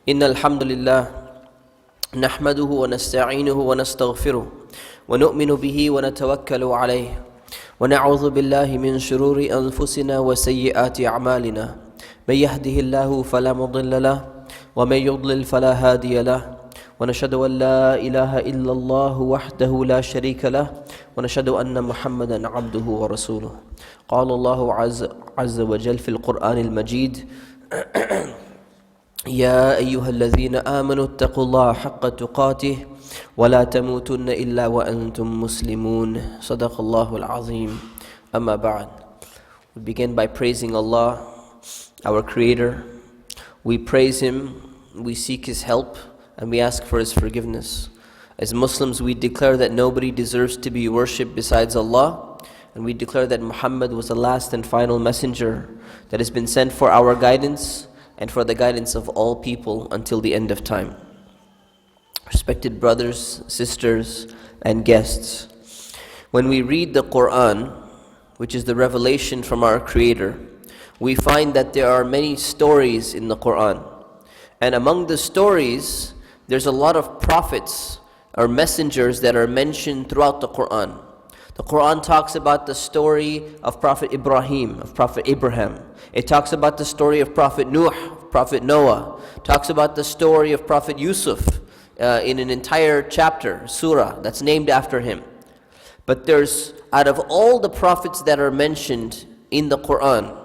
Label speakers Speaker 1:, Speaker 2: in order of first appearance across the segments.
Speaker 1: إن الحمد لله نحمده ونستعينه ونستغفره ونؤمن به ونتوكل عليه ونعوذ بالله من شرور أنفسنا وسيئات أعمالنا من يهده الله فلا مضل له ومن يضلل فلا هادي له ونشهد أن لا إله إلا الله وحده لا شريك له ونشهد أن محمدا عبده ورسوله قال الله عز وجل في القرآن المجيد يا أيها الذين آمنوا اتقوا الله حق تقاته ولا تموتن إلا وأنتم مسلمون صدق الله العظيم أما بعد. We begin by praising Allah, our Creator. We praise Him, we seek His help, and we ask for His forgiveness. As Muslims, we declare that nobody deserves to be worshipped besides Allah, and we declare that Muhammad was the last and final messenger that has been sent for our guidance and for the guidance of all people until the end of time. Respected brothers, sisters, and guests, when we read the Quran, which is the revelation from our Creator, we find that there are many stories in the Quran. And among the stories, there's a lot of prophets or messengers that are mentioned throughout the Quran. The Quran talks about the story of Prophet Ibrahim, of Prophet Abraham. It talks about the story of Prophet Nuh, Prophet Noah. It talks about the story of Prophet Yusuf in an entire chapter, surah, that's named after him. But there's, out of all the prophets that are mentioned in the Quran,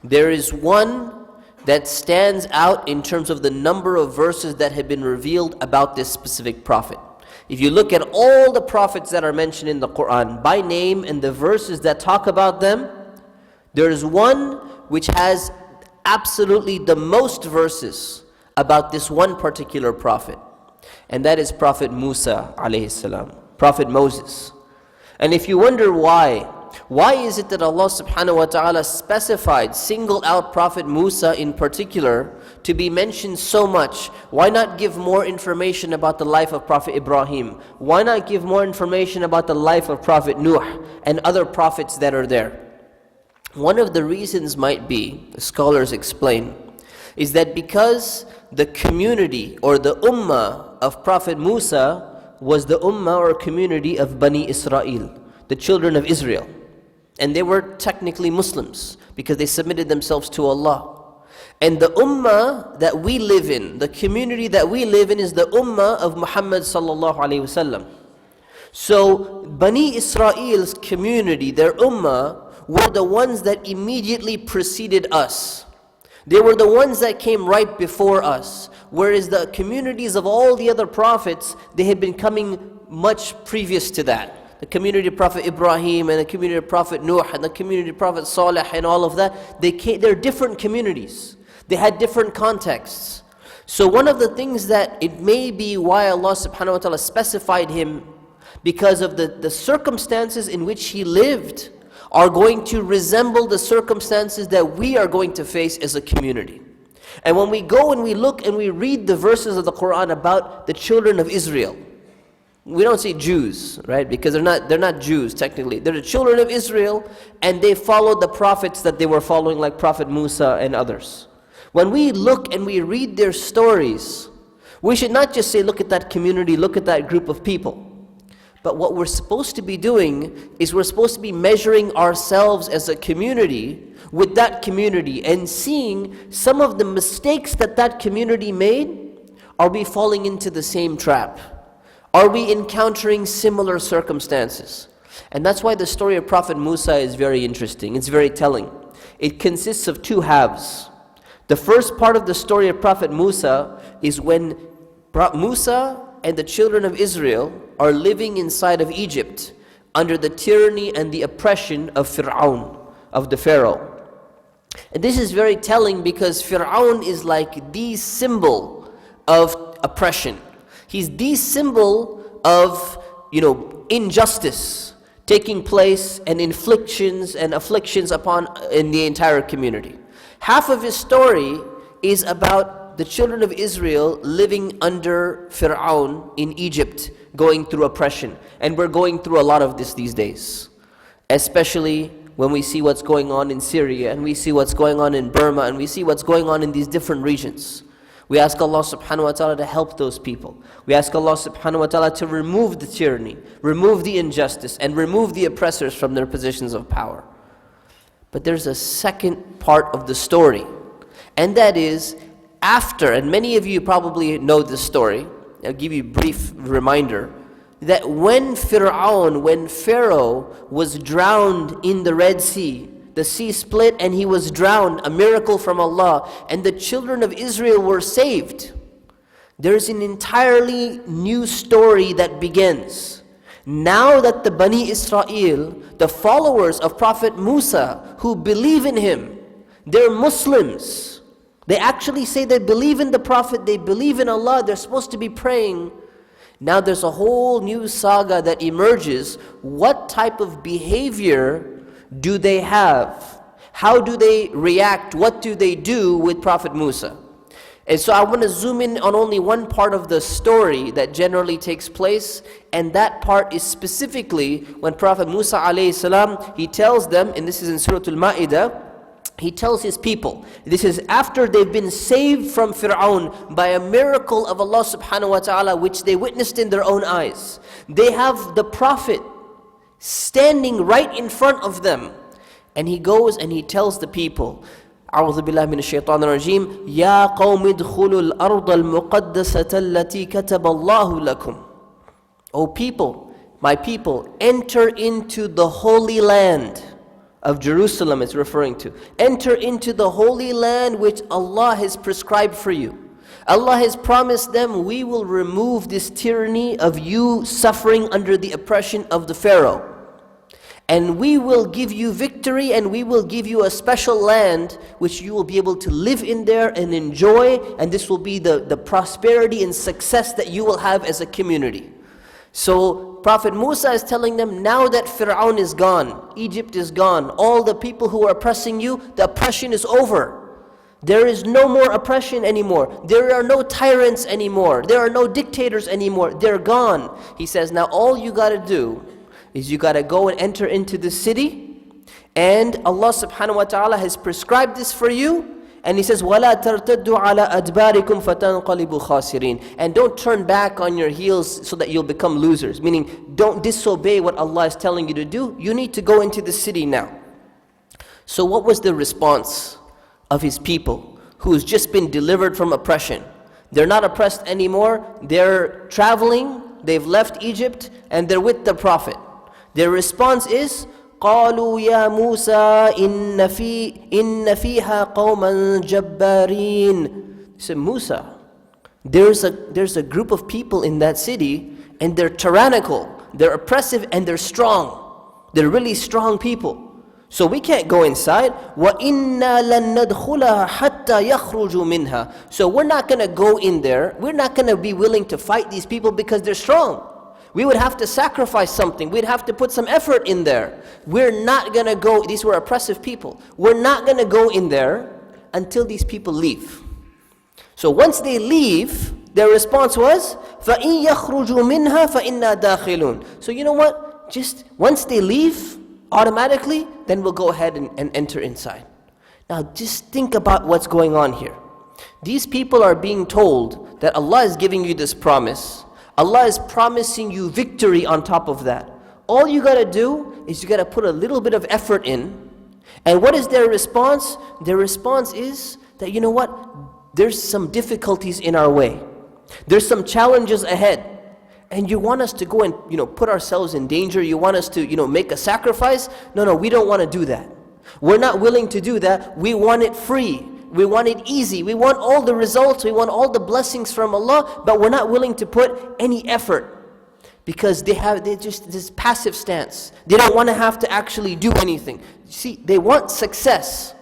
Speaker 1: there is one that stands out in terms of the number of verses that have been revealed about this specific prophet. If you look at all the prophets that are mentioned in the Quran by name and the verses that talk about them, there is one which has absolutely the most verses about this one particular prophet. And that is Prophet Musa alayhi salam, Prophet Moses. And if you wonder why is it that Allah subhanahu wa ta'ala specified, singled out Prophet Musa in particular to be mentioned so much? Why not give more information about the life of Prophet Ibrahim? Why not give more information about the life of Prophet Nuh and other prophets that are there? One of the reasons might be, the scholars explain, is that because the community or the ummah of Prophet Musa was the ummah or community of Bani Israil, the children of Israel. And they were technically Muslims because they submitted themselves to Allah. And the ummah that we live in, the community that we live in, is the ummah of Muhammad sallallahu alaihi wasallam. So Bani Israil's community, their ummah, were the ones that immediately preceded us. They were the ones that came right before us. Whereas the communities of all the other prophets, they had been coming much previous to that. The community of Prophet Ibrahim and the community of Prophet Nuh and the community of Prophet Salih and all of that, they're different communities. They had different contexts. So one of the things that it may be why Allah subhanahu wa ta'ala specified him, because of the circumstances in which he lived are going to resemble the circumstances that we are going to face as a community. And when we go and we look and we read the verses of the Quran about the children of Israel, we don't say Jews, right? Because they're not Jews technically. They're the children of Israel, and they followed the prophets that they were following, like Prophet Musa and others. When we look and we read their stories, we should not just say, look at that community, look at that group of people. But what we're supposed to be doing is we're supposed to be measuring ourselves as a community with that community and seeing some of the mistakes that that community made. Are we falling into the same trap? Are we encountering similar circumstances? And that's why the story of Prophet Musa is very interesting. It's very telling. It consists of two halves. The first part of the story of Prophet Musa is when Musa and the children of Israel are living inside of Egypt under the tyranny and the oppression of Fir'aun, of the Pharaoh. And this is very telling because Fir'aun is like the symbol of oppression. He's the symbol of, injustice taking place and inflictions and afflictions upon in the entire community. Half of his story is about the children of Israel living under Fir'aun in Egypt, going through oppression. And we're going through a lot of this these days, especially when we see what's going on in Syria, and we see what's going on in Burma, and we see what's going on in these different regions. We ask Allah subhanahu wa ta'ala to help those people. We ask Allah subhanahu wa ta'ala to remove the tyranny, remove the injustice, and remove the oppressors from their positions of power. But there's a second part of the story, and that is after, and many of you probably know this story, I'll give you a brief reminder, that when Fir'aun, when Pharaoh was drowned in the Red Sea, the sea split and he was drowned, a miracle from Allah, and the children of Israel were saved. There's an entirely new story that begins. Now that the Bani Israil, the followers of Prophet Musa, who believe in him, they're Muslims. They actually say they believe in the Prophet, they believe in Allah, they're supposed to be praying. Now there's a whole new saga that emerges. What type of behavior do they have? How do they react? What do they do with Prophet Musa? And so I want to zoom in on only one part of the story that generally takes place, and that part is specifically when Prophet Musa alayhi salam, he tells them, and this is in Surah Al-Ma'idah, he tells his people, this is after they've been saved from Fir'aun by a miracle of Allah subhanahu wa ta'ala, which they witnessed in their own eyes. They have the Prophet standing right in front of them, and he goes and he tells the people, أعوذ بالله من الشيطان الرجيم يا قوم ادخلوا الأرض المقدسة التي كتب الله لكم. O people, my people, enter into the holy land of Jerusalem, it's referring to. Enter into the holy land which Allah has prescribed for you. Allah has promised them, we will remove this tyranny of you suffering under the oppression of the Pharaoh. And we will give you victory, and we will give you a special land which you will be able to live in there and enjoy, and this will be the prosperity and success that you will have as a community. So Prophet Musa is telling them, now that Fir'aun is gone, Egypt is gone, all the people who are oppressing you, the oppression is over. There is no more oppression anymore. There are no tyrants anymore. There are no dictators anymore. They're gone. He says, now all you got to do is you got to go and enter into the city, and Allah subhanahu wa ta'ala has prescribed this for you. And he says, وَلَا تَرْتَدُّوا عَلَىٰ أَدْبَارِكُمْ فَتَنْقَلِبُوا خَاسِرِينَ. And don't turn back on your heels so that you'll become losers. Meaning, don't disobey what Allah is telling you to do. You need to go into the city now. So what was the response of his people who's just been delivered from oppression? They're not oppressed anymore. They're traveling. They've left Egypt and they're with the Prophet. Their response is, قالوا يا موسى إن فيها قوما جبارين. He said, Musa, there's a group of people in that city, and they're tyrannical, they're oppressive, and they're strong. They're really strong people. So we can't go inside. وَإِنَّا لَن نَدْخُلَهَا حَتَّى يَخْرُجُوا مِنْهَا. So we're not going to go in there. We're not going to be willing to fight these people because they're strong. We would have to sacrifice something. We'd have to put some effort in there. We're not going to go, these were oppressive people. We're not going to go in there until these people leave. So once they leave, their response was, فَإِن يَخْرُجُوا مِنْهَا فَإِنَّا دَاخِلُونَ. So you know what? Just once they leave, automatically, then we'll go ahead and enter inside. Now just think about what's going on here. These people are being told that Allah is giving you this promise. Allah is promising you victory on top of that. All you got to do is you got to put a little bit of effort in. And what is their response? Their response is that, you know what? There's some difficulties in our way. There's some challenges ahead. And you want us to go and, put ourselves in danger. You want us to, make a sacrifice. No, we don't want to do that. We're not willing to do that. We want it free. We want it easy. We want all the results. We want all the blessings from Allah, but we're not willing to put any effort because they're just this passive stance. They don't want to have to actually do anything. See, they want success,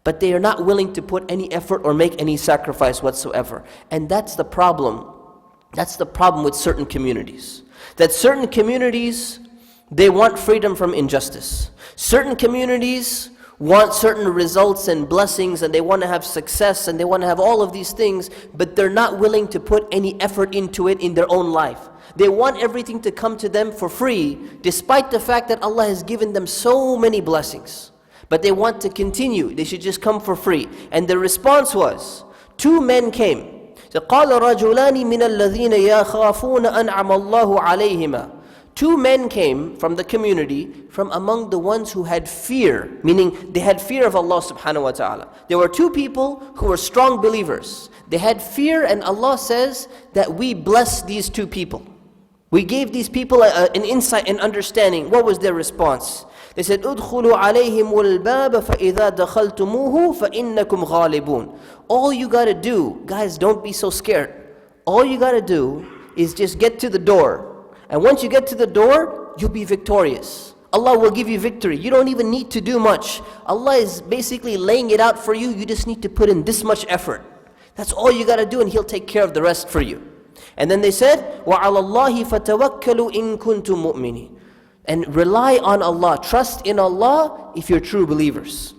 Speaker 1: but they are not willing to put any effort or make any sacrifice whatsoever. And that's the problem. That's the problem with certain communities. That certain communities, they want freedom from injustice. Certain communities want certain results and blessings, and they want to have success, and they want to have all of these things, but they're not willing to put any effort into it in their own life. They want everything to come to them for free, despite the fact that Allah has given them so many blessings. But they want to continue. They should just come for free. And the response was, two men came. So, قَالَ رَجُلَانِ مِنَ الَّذِينَ يَخَافُونَ أَنْعَمَ اللَّهُ عَلَيْهِمَا. Two men came from the community, from among the ones who had fear, meaning they had fear of Allah subhanahu wa ta'ala. There were two people who were strong believers. They had fear, and Allah says that we blessed these two people. We gave these people an insight and understanding. What was their response? They said, "Udkhulu alayhim al-bab fa idha dakhaltumuhu fa innakum ghalibun." All you got to do, guys, don't be so scared. All you got to do is just get to the door. And once you get to the door, you'll be victorious. Allah will give you victory. You don't even need to do much. Allah is basically laying it out for you. You just need to put in this much effort. That's all you got to do, and He'll take care of the rest for you. And then they said, وَعَلَى اللَّهِ فَتَوَكَّلُوا إِن كُنتُم مُؤْمِنِينَ. And rely on Allah, trust in Allah if you're true believers.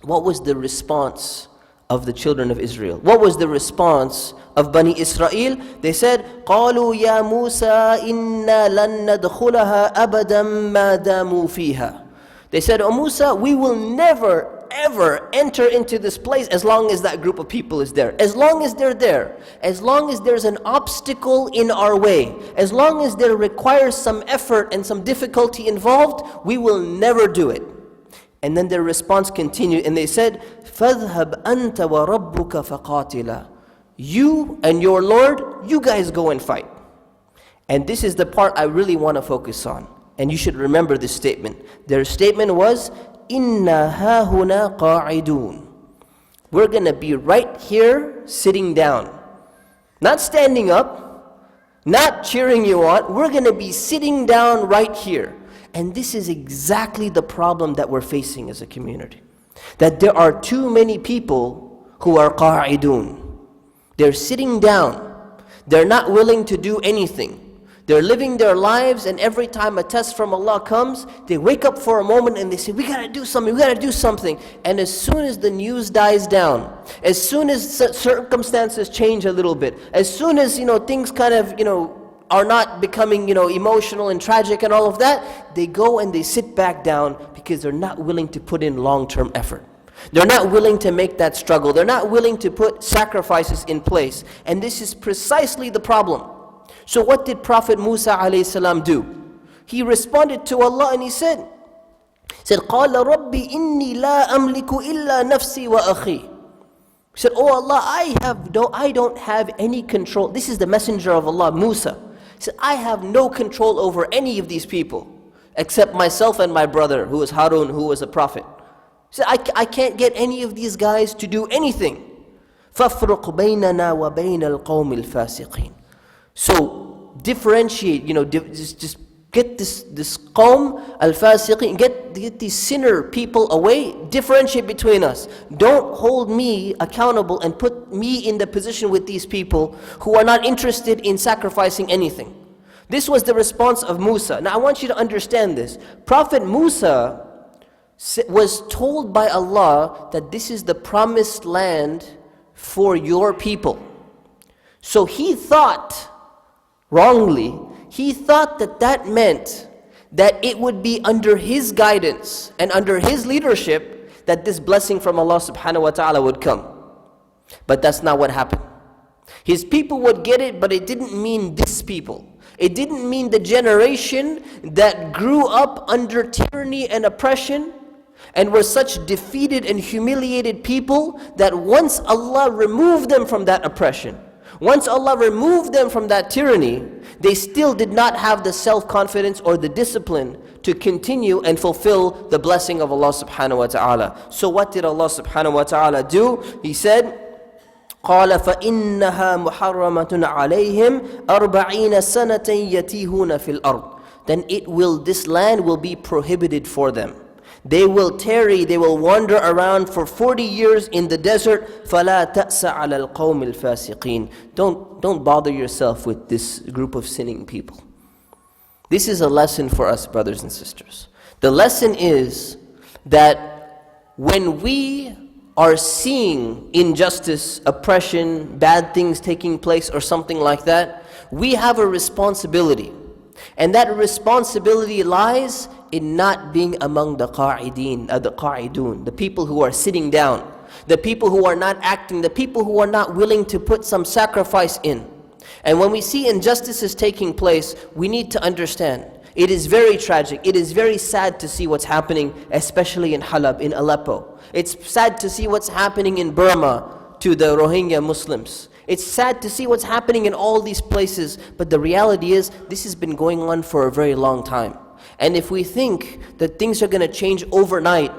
Speaker 1: What was the response of the children of Israel? What was the response of Bani Israil? They said, قَالُوا يَا مُوسَى إِنَّا لَن نَدْخُلَهَا أَبَدًا مَا دَامُوا فِيهَا. They said, "O Musa, we will never ever enter into this place as long as that group of people is there. As long as they're there, as long as there's an obstacle in our way, as long as there requires some effort and some difficulty involved, we will never do it." And then their response continued, and they said, فَاذْهَبْ أَنْتَ وَرَبُّكَ فَقَاتِلًا. You and your Lord, you guys go and fight. And this is the part I really want to focus on. And you should remember this statement. Their statement was, إِنَّا هَاهُنَا قَاعِدُونَ. We're going to be right here sitting down. Not standing up, not cheering you on. We're going to be sitting down right here. And this is exactly the problem that we're facing as a community. That there are too many people who are qa'idun. They're sitting down. They're not willing to do anything. They're living their lives, and every time a test from Allah comes, they wake up for a moment and they say, "We gotta do something, we gotta do something." And as soon as the news dies down, as soon as circumstances change a little bit, as soon as things kind of are not becoming emotional and tragic and all of that, they go and they sit back down because they're not willing to put in long-term effort. They're not willing to make that struggle. They're not willing to put sacrifices in place. And this is precisely the problem. So what did Prophet Musa alayhi salam do? He responded to Allah and he said, قَالَ رَبِّ إِنِّي لَا أَمْلِكُ إِلَّا نَفْسِي وَأَخِي. He said, "Oh Allah, I don't have any control." This is the messenger of Allah, Musa. He said, "I have no control over any of these people except myself and my brother, who was Harun, who was a prophet." He said, I can't get any of these guys to do anything. فَافْرُقْ بَيْنَنَا وَبَيْنَ الْقَوْمِ الْفَاسِقِينَ. So differentiate, just get this qawm al-fasiqin, get these sinner people away, differentiate between us. Don't hold me accountable and put me in the position with these people who are not interested in sacrificing anything. This was the response of Musa. Now I want you to understand this. Prophet Musa was told by Allah that this is the promised land for your people. So he thought, wrongly, he thought that meant that it would be under his guidance and under his leadership that this blessing from Allah subhanahu wa ta'ala would come. But that's not what happened. His people would get it, but it didn't mean this people. It didn't mean the generation that grew up under tyranny and oppression and were such defeated and humiliated people that once Allah removed them from that oppression, once Allah removed them from that tyranny, they still did not have the self-confidence or the discipline to continue and fulfill the blessing of Allah subhanahu wa ta'ala. So what did Allah subhanahu wa ta'ala do? He said, قَالَ فَإِنَّهَا مُحَرَّمَةٌ عَلَيْهِمْ 40 سَنَةً يَتِيهُونَ فِي الْأَرْضِ. Then this land will be prohibited for them. They will tarry, they will wander around for 40 years in the desert. فَلَا تَأْسَ عَلَى الْقَوْمِ الْفَاسِقِينَ. Don't bother yourself with this group of sinning people. This is a lesson for us, brothers and sisters. The lesson is that when we are seeing injustice, oppression, bad things taking place or something like that, we have a responsibility. And that responsibility lies in not being among the qa'idun, the people who are sitting down, the people who are not acting, the people who are not willing to put some sacrifice in. And when we see injustices taking place, we need to understand, it is very tragic, it is very sad to see what's happening, especially in Halab, in Aleppo. It's sad to see what's happening in Burma to the Rohingya Muslims. It's sad to see what's happening in all these places, but the reality is, this has been going on for a very long time. And if we think that things are going to change overnight,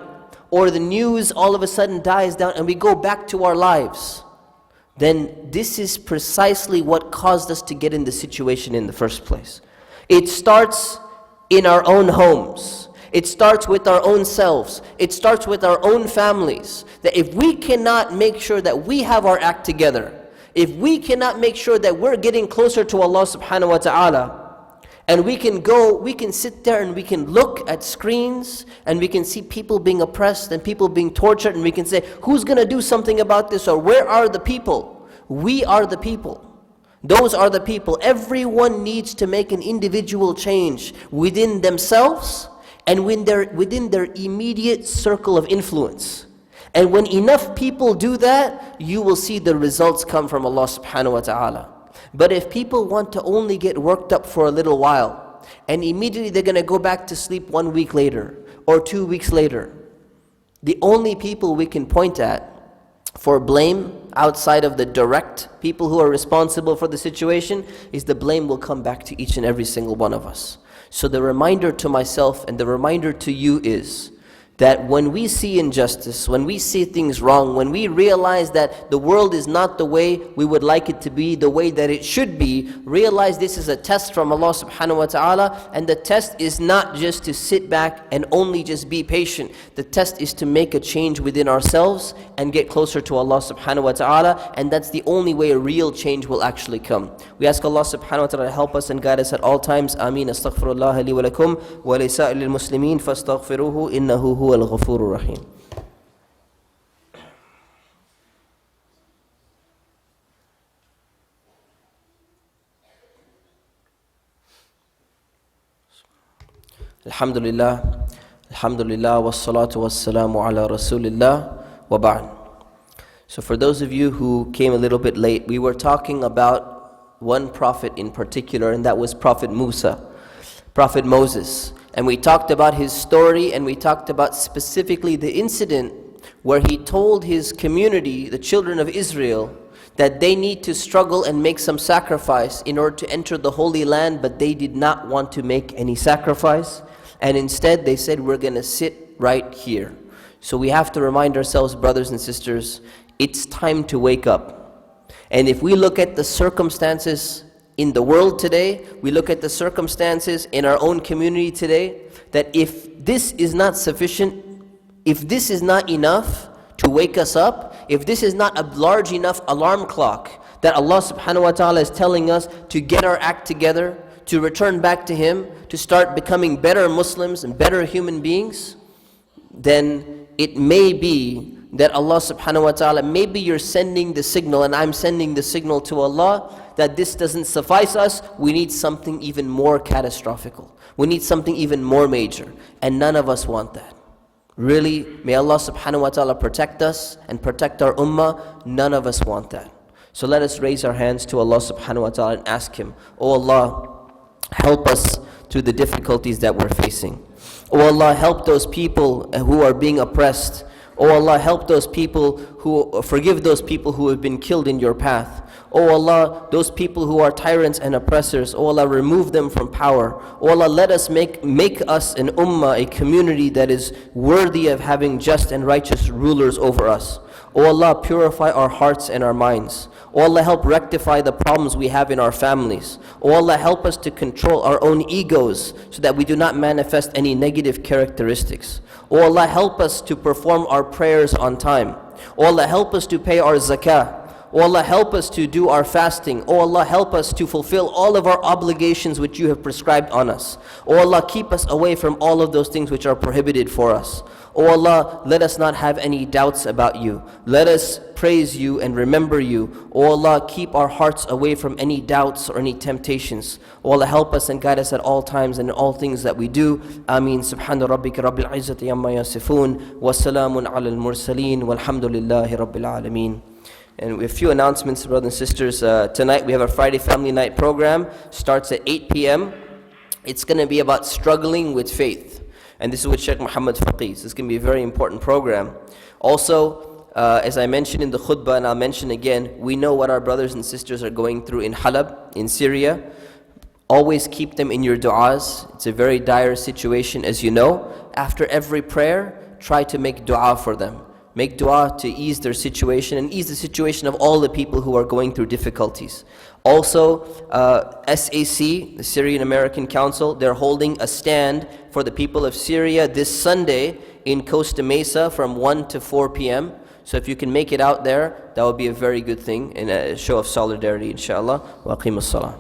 Speaker 1: or the news all of a sudden dies down and we go back to our lives, then this is precisely what caused us to get in the situation in the first place. It starts in our own homes. It starts with our own selves. It starts with our own families. That if we cannot make sure that we have our act together, if we cannot make sure that we're getting closer to Allah subhanahu wa ta'ala, and we can sit there and we can look at screens and we can see people being oppressed and people being tortured, and we can say, who's going to do something about this? Or where are the people? We are the people. Those are the people. Everyone needs to make an individual change within themselves and within their immediate circle of influence. And when enough people do that, you will see the results come from Allah subhanahu wa ta'ala. But if people want to only get worked up for a little while, and immediately they're going to go back to sleep 1 week later, or 2 weeks later, the only people we can point at for blame, outside of the direct people who are responsible for the situation, is the blame will come back to each and every single one of us. So the reminder to myself and the reminder to you is that when we see injustice, when we see things wrong, when we realize that the world is not the way we would like it to be, the way that it should be, realize this is a test from Allah subhanahu wa ta'ala, and the test is not just to sit back and only just be patient. The test is to make a change within ourselves and get closer to Allah subhanahu wa ta'ala, and that's the only way a real change will actually come. We ask Allah subhanahu wa ta'ala to help us and guide us at all times. Ameen. Astaghfirullah li wa lakum wa li sa'ilil muslimin fastaghfiruhu innahu huwa الغفور الرحيم. Alhamdulillah, Alhamdulillah, wassalatu wassalamu ala Rasulillah, wa ba'd. So for those of you who came a little bit late, we were talking about one prophet in particular, and that was Prophet Musa, Prophet Moses. And we talked about his story, and we talked about specifically the incident where he told his community, the children of Israel, that they need to struggle and make some sacrifice in order to enter the Holy Land, but they did not want to make any sacrifice. And instead they said, we're going to sit right here. So we have to remind ourselves, brothers and sisters, it's time to wake up. And if we look at the circumstances in the world today, we look at the circumstances in our own community today, that if this is not sufficient, if this is not enough to wake us up, if this is not a large enough alarm clock that Allah subhanahu wa ta'ala is telling us to get our act together, to return back to Him, to start becoming better Muslims and better human beings, then it may be that Allah subhanahu wa ta'ala, maybe you're sending the signal and I'm sending the signal to Allah that this doesn't suffice us, we need something even more catastrophical. We need something even more major, and none of us want that. Really, may Allah subhanahu wa ta'ala protect us and protect our ummah. None of us want that. So let us raise our hands to Allah subhanahu wa ta'ala and ask Him, Oh Allah, help us through the difficulties that we're facing. Oh Allah, help those people who are being oppressed. Oh Allah, help those people forgive those people who have been killed in your path. Oh Allah, those people who are tyrants and oppressors, oh Allah, remove them from power. Oh Allah, let us make us an ummah, a community that is worthy of having just and righteous rulers over us. Oh Allah, purify our hearts and our minds. Oh Allah, help rectify the problems we have in our families. Oh Allah, help us to control our own egos so that we do not manifest any negative characteristics. Oh Allah, help us to perform our prayers on time. Oh Allah, help us to pay our zakah. Oh Allah, help us to do our fasting. Oh Allah, help us to fulfill all of our obligations which you have prescribed on us. Oh Allah, keep us away from all of those things which are prohibited for us. O Allah, let us not have any doubts about you. Let us praise you and remember you. O Allah, keep our hearts away from any doubts or any temptations. O Allah, help us and guide us at all times and in all things that we do. Ameen. Subhana rabbika rabbil izzati amma yasifun. Wa salamun ala al-mursaleen. Walhamdulillahi rabbil alameen. And we have a few announcements, brothers and sisters. Tonight we have our Friday Family Night program. Starts at 8 p.m. It's going to be about struggling with faith. And this is with Sheikh Muhammad Faqih. This is going to be a very important program. Also, as I mentioned in the khutbah, and I'll mention again, we know what our brothers and sisters are going through in Halab, in Syria. Always keep them in your du'as. It's a very dire situation, as you know. After every prayer, try to make du'a for them. Make dua to ease their situation and ease the situation of all the people who are going through difficulties. Also, SAC, the Syrian American Council, they're holding a stand for the people of Syria this Sunday in Costa Mesa from 1 to 4 p.m. So if you can make it out there, that would be a very good thing and a show of solidarity, inshallah. Wa aqimus salah.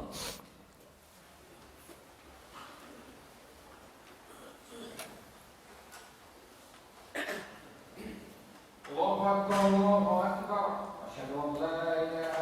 Speaker 2: الله أكبر الله أكبر أشهد أن لا إله